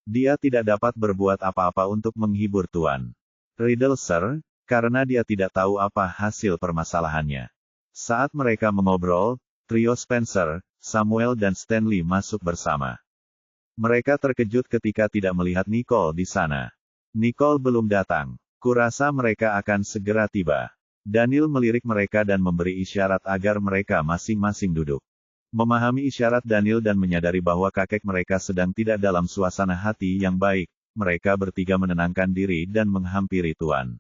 Dia tidak dapat berbuat apa-apa untuk menghibur Tuan Riddle, Sir, karena dia tidak tahu apa hasil permasalahannya. Saat mereka mengobrol, trio Spencer, Samuel dan Stanley masuk bersama. Mereka terkejut ketika tidak melihat Nicole di sana. Nicole belum datang. Kurasa mereka akan segera tiba. Daniel melirik mereka dan memberi isyarat agar mereka masing-masing duduk. Memahami isyarat Daniel dan menyadari bahwa kakek mereka sedang tidak dalam suasana hati yang baik, mereka bertiga menenangkan diri dan menghampiri Tuan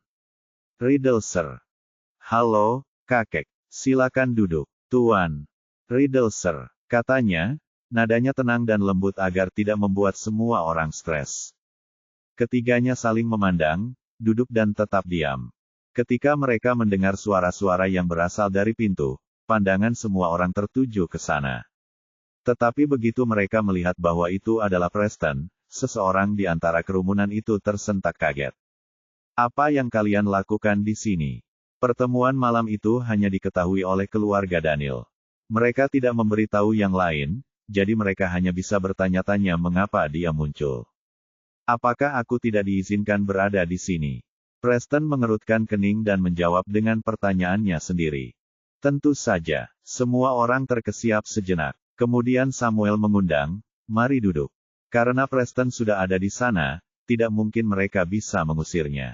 Riddle, Sir. Halo, kakek. Silakan duduk. Tuan Riddle, Sir, katanya, nadanya tenang dan lembut agar tidak membuat semua orang stres. Ketiganya saling memandang, duduk dan tetap diam. Ketika mereka mendengar suara-suara yang berasal dari pintu, pandangan semua orang tertuju ke sana. Tetapi begitu mereka melihat bahwa itu adalah Preston, seseorang di antara kerumunan itu tersentak kaget. Apa yang kalian lakukan di sini? Pertemuan malam itu hanya diketahui oleh keluarga Daniel. Mereka tidak memberitahu yang lain, jadi mereka hanya bisa bertanya-tanya mengapa dia muncul. Apakah aku tidak diizinkan berada di sini? Preston mengerutkan kening dan menjawab dengan pertanyaannya sendiri. Tentu saja, semua orang terkesiap sejenak. Kemudian Samuel mengundang, mari duduk. Karena Preston sudah ada di sana, tidak mungkin mereka bisa mengusirnya.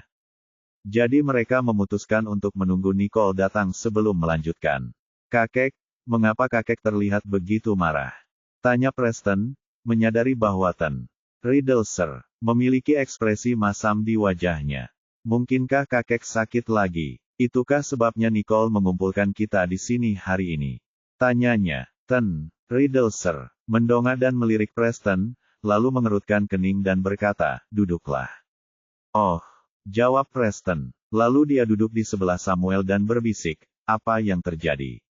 Jadi mereka memutuskan untuk menunggu Nicole datang sebelum melanjutkan. Kakek, mengapa kakek terlihat begitu marah? Tanya Preston, menyadari bahwa Ten Riddle, Sir, memiliki ekspresi masam di wajahnya. Mungkinkah kakek sakit lagi? Itukah sebabnya Nicole mengumpulkan kita di sini hari ini? Tanyanya. Ten Riddle, Sir, mendongak dan melirik Preston, lalu mengerutkan kening dan berkata, duduklah. Oh, jawab Preston. Lalu dia duduk di sebelah Samuel dan berbisik, apa yang terjadi?